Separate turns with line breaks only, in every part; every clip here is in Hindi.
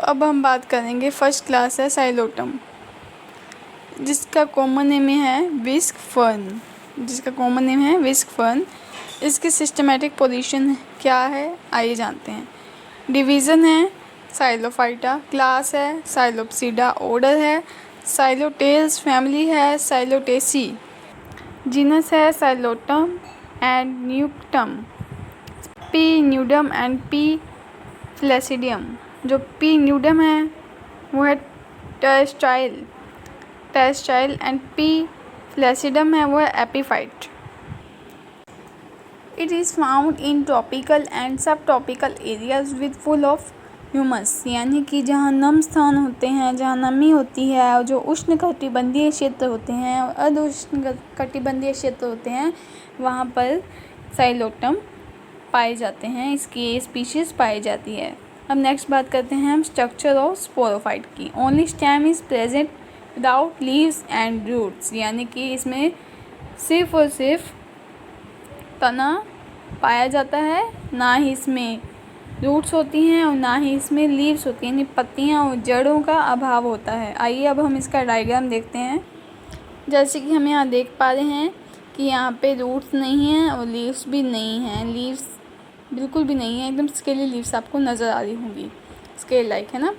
अब हम बात करेंगे फर्स्ट क्लास है साइलोटम, जिसका कॉमन नेम है विस्क फर्न। इसकी सिस्टमेटिक पोजीशन क्या है आइए जानते हैं। डिवीज़न है साइलोफाइटा, क्लास है साइलोप्सिडा, ऑर्डर है साइलोटेल्स, फैमिली है साइलोटेसी, जीनस है साइलोटम एंड न्यूक्टम, P nudum and P flaccidum. जो पी न्यूडम है वो है टेरेस्ट्राइल एंड पी फ्लैसिडम है वो है epiphyte. It is found in tropical and sub tropical areas with full of humus, यानी कि जहाँ नम स्थान होते हैं, जहाँ नमी होती है, और जो उष्णकटिबंधीय क्षेत्र होते हैं और अर्ध उष्णकटिबंधीय क्षेत्र होते हैं, वहाँ पर साइलोटम पाए जाते हैं, इसकी स्पीशीज़ पाई जाती है। अब नेक्स्ट बात करते हैं हम स्ट्रक्चर ऑफ स्पोरोफाइट की। Only stem is present without leaves and roots, यानी कि इसमें सिर्फ और सिर्फ तना पाया जाता है, ना ही इसमें रूट्स होती हैं और ना ही इसमें लीव्स होती हैं, यानी पत्तियां और जड़ों का अभाव होता है। आइए अब हम इसका डायग्राम देखते हैं। जैसे कि हम यहाँ देख पा रहे हैं कि यहाँ पे रूट्स नहीं हैं और लीव्स भी नहीं हैं, लीव्स बिल्कुल भी नहीं है, एकदम स्केली लीव्स आपको नज़र आ रही होंगी, स्केल लाइक है ना।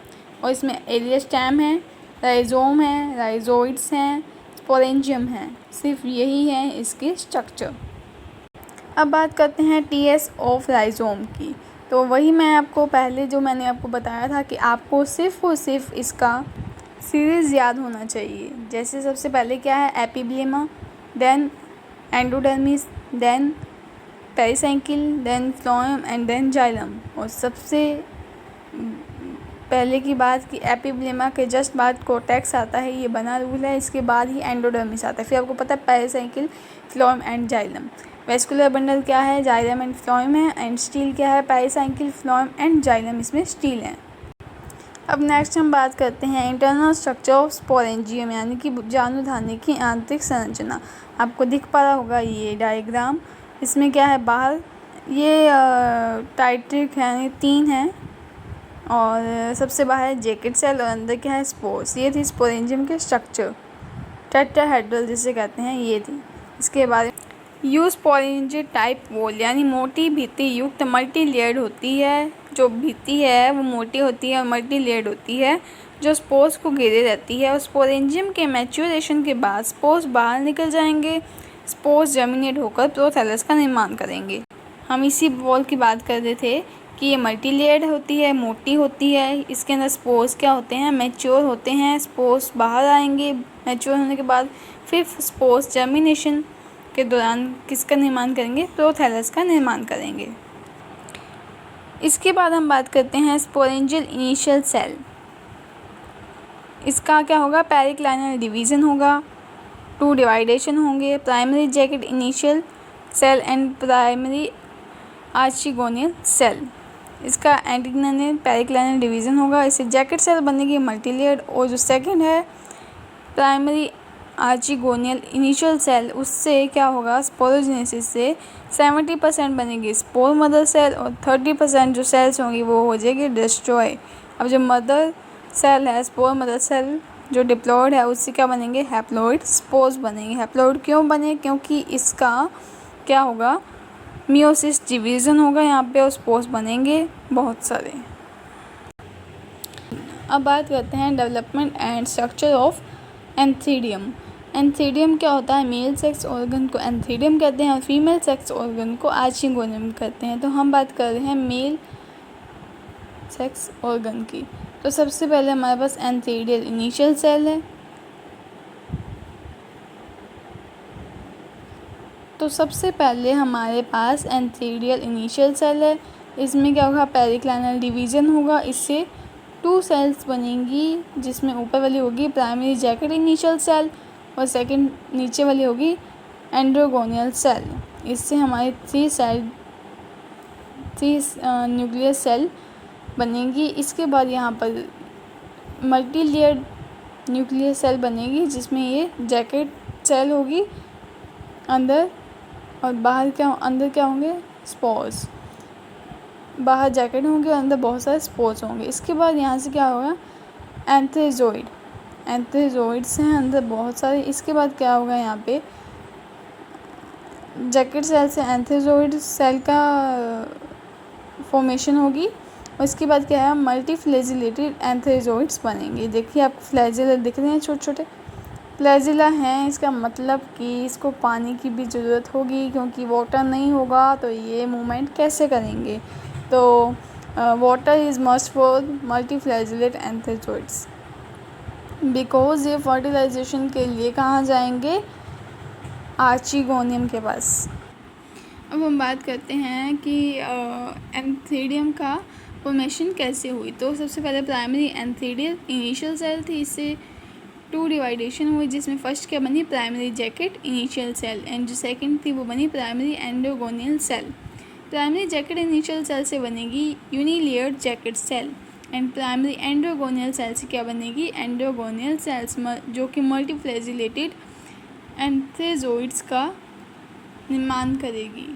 और इसमें एरिया स्टेम है, राइजोम है, राइजोइड्स हैं, स्पोरेंजियम है, सिर्फ यही है इसके स्ट्रक्चर। अब बात करते हैं टीएस ऑफ राइजोम की। तो वही मैं आपको पहले जो मैंने आपको बताया था कि आपको सिर्फ और सिर्फ इसका सीरीज़ याद होना चाहिए। जैसे सबसे पहले क्या है, epiblema, then endodermis, then pericycle, then phloem and then xylem. और सबसे पहले की बात कि एपिब्लेमा के जस्ट बाद कोर्टेक्स आता है, ये बना रूल है, इसके बाद ही एंडोडर्मिस आता है। फिर आपको पता है pericycle, phloem and xylem. Vascular bundle क्या है, जाइलम एंड फ्लोएम है, एंड स्टील क्या है, पेरिसाइकिल, फ्लोएम एंड जाइलम, इसमें स्टील है। अब नेक्स्ट हम बात करते हैं इंटरनल स्ट्रक्चर ऑफ स्पोरेंजियम, यानी कि जानूधानी की आंतरिक संरचना। आपको दिख पा रहा होगा ये डायग्राम। इसमें क्या है, बाहर ये टाइट्रिक है, यानी 3 है, और सबसे बाहर है जैकेट सेल और अंदर क्या है, स्पोर्स। ये थी स्पोरेंजियम के स्ट्रक्चर, टेट्राहेड्रल जिसे कहते हैं, ये थी। इसके बाद यूस्पोरेंजियम टाइप वॉल, यानी मोटी भित्ति युक्त मल्टी लेयर्ड होती है। जो भित्ति है वो मोटी होती है और मल्टी लेयर्ड होती है, जो स्पोर्स को घेरे रहती है। और स्पोरेंजियम के मैच्योरेशन के बाद स्पोर्स बाहर निकल जाएंगे, स्पोर्स जर्मिनेट होकर प्रोथैलस का निर्माण करेंगे। हम इसी वॉल की बात कर रहे थे कि ये मल्टी लेयर्ड होती है, मोटी होती है। इसके अंदर स्पोर्स क्या होते हैं, मैच्योर होते हैं, स्पोर्स बाहर आएंगे मैच्योर होने के बाद। फिर स्पोर्स जर्मिनेशन के दौरान किसका निर्माण करेंगे, प्रोथैलस का निर्माण करेंगे। इसके बाद हम बात करते हैं स्पोरेंजियल इनिशियल सेल। इसका क्या होगा, पेरिक्लाइनल डिवीज़न होगा, 2 डिवाइडेशन होंगे, primary jacket initial cell and primary archegonial cell. इसका एंटीग्नल पेरिक्लाइनल डिवीज़न होगा, इससे जैकेट सेल बनेगी मल्टीलेयर्ड। और जो सेकंड है प्राइमरी आर्चिगोनियल इनिशियल सेल, उससे क्या होगा, स्पोरोजेनेसिस से 70% बनेगी स्पोर मदर सेल और 30% जो सेल्स होंगी वो हो जाएगी डिस्ट्रॉय। अब जो मदर सेल है, स्पोर मदर सेल जो डिप्लॉयड है, उससे क्या बनेंगे, हैप्लॉइड स्पोर्स बनेंगे। हैप्लॉइड क्यों बने, क्योंकि इसका क्या होगा, मियोसिस डिवीज़न होगा यहाँ पे और स्पोर्स बनेंगे बहुत सारे। अब बात करते हैं डेवलपमेंट एंड स्ट्रक्चर ऑफ एंथीडियम। एंथीडियम क्या होता है, मेल सेक्स ऑर्गन को एंथीडियम कहते हैं और फीमेल सेक्स ऑर्गन को आर्चिगोनियम कहते हैं। तो हम बात कर रहे हैं मेल सेक्स ऑर्गन की। तो सबसे पहले हमारे पास एंथीडियल इनिशियल सेल है। तो सबसे पहले हमारे पास एंथीडियल इनिशियल सेल है। इसमें क्या होगा, पेरिक्लाइनल डिवीज़न होगा, इससे 2 सेल्स बनेंगी, जिसमें ऊपर वाली होगी प्राइमरी जैकेट इनिशियल सेल और सेकंड नीचे वाली होगी एंड्रोगोनियल सेल। इससे हमारी 3 न्यूक्लियर सेल बनेगी। इसके बाद यहाँ पर मल्टी लेयर्ड न्यूक्लियर सेल बनेगी, जिसमें ये जैकेट सेल होगी अंदर, और बाहर क्या, अंदर क्या होंगे, स्पोर्स। बाहर जैकेट होंगे और अंदर बहुत सारे स्पोर्स होंगे। इसके बाद यहाँ से क्या होगा, एंथ्रेजोइड्स हैं अंदर बहुत सारे। इसके बाद क्या होगा, यहाँ पे जैकेट सेल से एंथ्रेजोइड सेल का फॉर्मेशन होगी और इसके बाद क्या है, मल्टी फ्लैजिलेटेड एंथ्रेजोइड्स बनेंगे। देखिए आपको फ्लैजिला दिख रहे हैं, छोटे छोटे फ्लैजिला हैं। इसका मतलब कि इसको पानी की भी ज़रूरत होगी, क्योंकि वाटर नहीं होगा तो ये मूवमेंट कैसे करेंगे। तो water is must for multi flagellate antherozoids. Because ये फर्टिलाइजेशन के लिए कहाँ जाएंगे, आर्चिगोनियम के पास। अब हम बात करते हैं कि एंथीडियम का फॉर्मेशन कैसे हुई। तो सबसे पहले प्राइमरी एंथीडियल इनिशियल सेल थी, इससे 2 डिवाइडेशन हुई, जिसमें फर्स्ट क्या बनी, primary jacket initial cell, and जो सेकंड थी वो बनी primary endogonial cell. Primary jacket initial cell से बनेगी unilayered jacket cell, and primary endogonial cell से क्या बनेगी, एंडोगोनियल सेल्स, जो कि मल्टीफ्लैजिलेटेड एंथ्रेजोइड्स का निर्माण करेगी।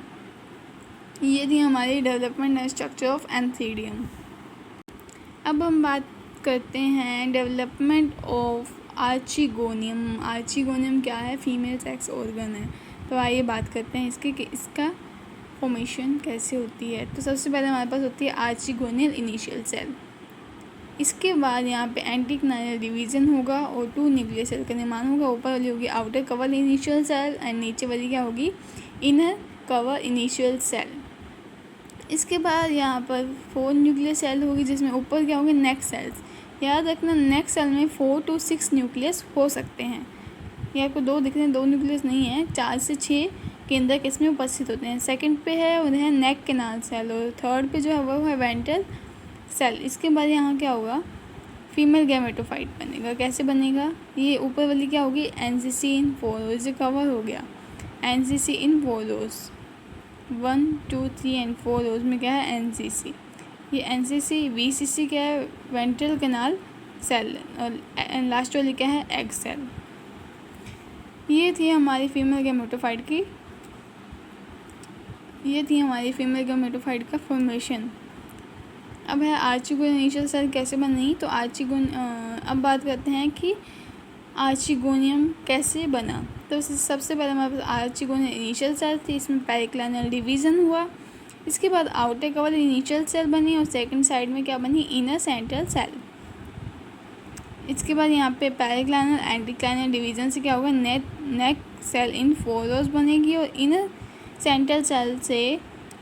ये थी हमारी डेवलपमेंट एंड स्ट्रक्चर ऑफ एंथीडियम। अब हम बात करते हैं डेवलपमेंट ऑफ आर्चिगोनियम। आर्चिगोनियम क्या है, फीमेल सेक्स ऑर्गन है। तो आइए बात करते हैं इसके कि इसका फॉर्मेशन कैसे होती है। तो सबसे पहले हमारे पास होती है आर्चिगोनियल इनिशियल सेल। इसके बाद यहाँ पे एंटीक्नाइनल डिवीज़न होगा और 2 न्यूक्लियर सेल का निर्माण होगा। ऊपर वाली होगी outer cover initial cell and नीचे वाली क्या होगी, इनर कवर इनिशियल सेल। इसके बाद यहाँ पर 4 न्यूक्लियर सेल होगी, जिसमें ऊपर क्या होंगे, नेक सेल्स। याद रखना नेक सेल में 4 to 6 न्यूक्लियस हो सकते हैं। ये आपको 2 दिख रहे हैं, 2 न्यूक्लियस नहीं है, 4 से 6 केंद्रक इसमें उपस्थित होते हैं। सेकंड पे है वो है नेक कैनाल सेल और थर्ड पे जो है वो है वेंट्रल सेल। इसके बाद यहाँ क्या होगा, फीमेल गैमेटोफाइट बनेगा। कैसे बनेगा, ये ऊपर वाली क्या होगी, एनसीसी इन 4 रोज, ये कवर हो गया एनसीसी इन 4 रोज, 1 2 3 एंड 4 रोज में क्या है, एनसीसी। ये एनसीसी, वीसीसी क्या है, वेंट्रल कैनाल सेल, और लास्ट वाली क्या है, एग सेल। ये थी हमारी फीमेल गैमेटोफाइट का फॉर्मेशन। अब है आर्चिगोन इनिशियल सेल कैसे बनी। तो अब बात करते हैं कि आर्चिगोनियम कैसे बना। तो सबसे पहले हमारे पास आर्चिगोन इनिशियल सेल थी, इसमें पेरिक्लाइनल डिवीज़न हुआ। इसके बाद आउटर कवर इनिशियल सेल बनी और सेकंड साइड में क्या बनी, इनर सेंट्रल सेल। इसके बाद यहाँ पे पेरिक्लाइनल एंटीक्लाइनल डिवीज़न से क्या होगा, नेक सेल इन 4 रोज बनेगी और इनर सेंट्रल सेल से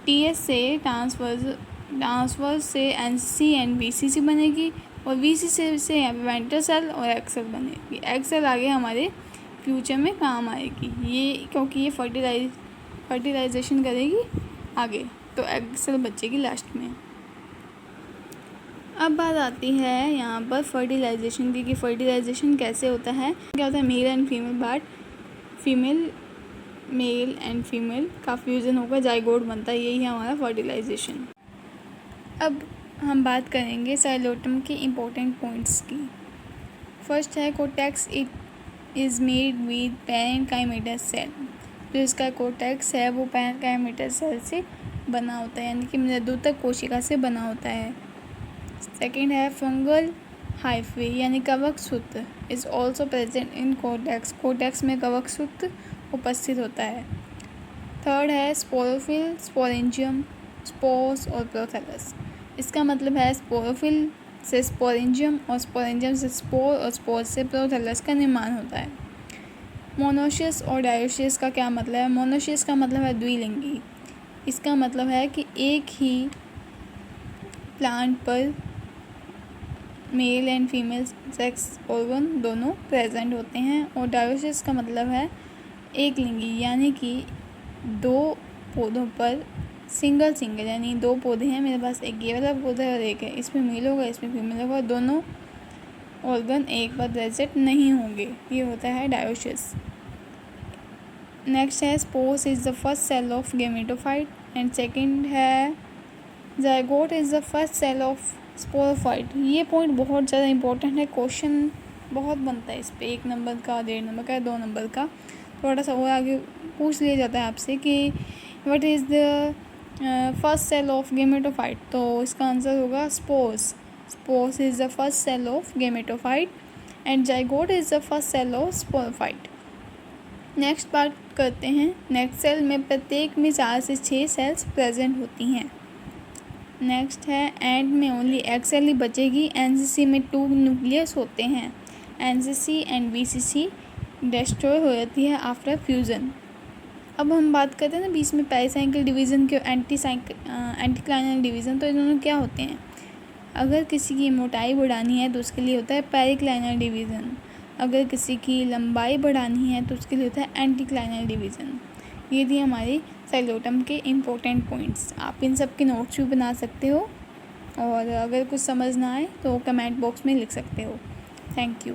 टीएस से ट्रांसफर से एनसीसी एंड वीसीसी बनेगी और वीसीसी से यहाँ पे वेंट्रल सेल और एग सेल बनेगी। एग सेल आगे हमारे फ्यूचर में काम आएगी, ये क्योंकि ये फर्टिलाइजेशन करेगी आगे, तो एग सेल बचेगी लास्ट में। अब बात आती है यहाँ पर फर्टिलाइजेशन की, कि फर्टिलाइजेशन कैसे होता है, क्या होता है, मेल एंड फीमेल का फ्यूज़न होकर जाइगोट बनता है, यही है हमारा फर्टिलाइजेशन। अब हम बात करेंगे साइलोटम के इम्पोर्टेंट पॉइंट्स की। फर्स्ट है cortex, it is made with parenchymatous cell. जो इसका कोटेक्स है वो पेरेंट काइमेटा सेल से बना होता है, यानी कि मृदुतक कोशिका से बना होता है। सेकेंड है फंगल हाइफे यानी कवक सूत्र is also present in cortex. Cortex में कवक सूत्र उपस्थित होता है। थर्ड है स्पोरोफिल, स्पोरेंजियम, स्पोर्स और प्रोथैलस। इसका मतलब है स्पोरोफिल से स्पोरेंजियम और स्पोरेंजियम से स्पोर और स्पोर से प्रोथैलस का निर्माण होता है। मोनोशियस और डायोशियस का क्या मतलब है। मोनोशियस का मतलब है द्विलिंगी। इसका मतलब है कि एक ही प्लांट पर male and female sex organ दोनों प्रेजेंट होते हैं। और डायोशियस का मतलब है एक लिंगी, यानी कि 2 पौधों पर सिंगल यानी 2 पौधे हैं, मेरे पास एक ये वाला पौधा है और एक है, इसमें मेल होगा इसमें फीमेल होगा, दोनों ऑर्गन एक बार प्रेजेंट नहीं होंगे, ये होता है डायोशियस। नेक्स्ट है spores is the first cell of gametophyte and second है zygote is the first cell of sporophyte. ये पॉइंट बहुत ज़्यादा इंपॉर्टेंट है, क्वेश्चन बहुत बनता है इस पर, 1 नंबर का, 1.5 नंबर का, 2 नंबर का, थोड़ा सा और आगे पूछ लिया जाता है आपसे कि what is the first cell of gametophyte, तो इसका आंसर होगा spores. Spores is the first cell of gametophyte and zygote is the first cell of sporophyte. Next बात करते हैं, नेक्स्ट सेल में प्रत्येक में 4 से 6 सेल्स प्रेजेंट होती हैं। नेक्स्ट है एंड में ओनली एक सेल ही बचेगी। एनसीसी में 2 न्यूक्लियस होते हैं। एनसीसी एंड बीसीसी डिस्ट्रॉय हो जाती है आफ्टर फ्यूज़न। अब हम बात करते हैं ना बीच में पेरिसाइकिल डिवीज़न के एंटीक्लाइनल डिवीज़न, तो ये दोनों क्या होते हैं। अगर किसी की मोटाई बढ़ानी है तो उसके लिए होता है पेरिक्लाइनल डिवीज़न, अगर किसी की लंबाई बढ़ानी है तो उसके लिए होता है एंटीक्लाइनल डिवीज़न। ये थी हमारी साइलोटम के इम्पोर्टेंट पॉइंट्स। आप इन सब के नोट्स भी बना सकते हो और अगर कुछ समझ ना आए तो कमेंट बॉक्स में लिख सकते हो। Thank you.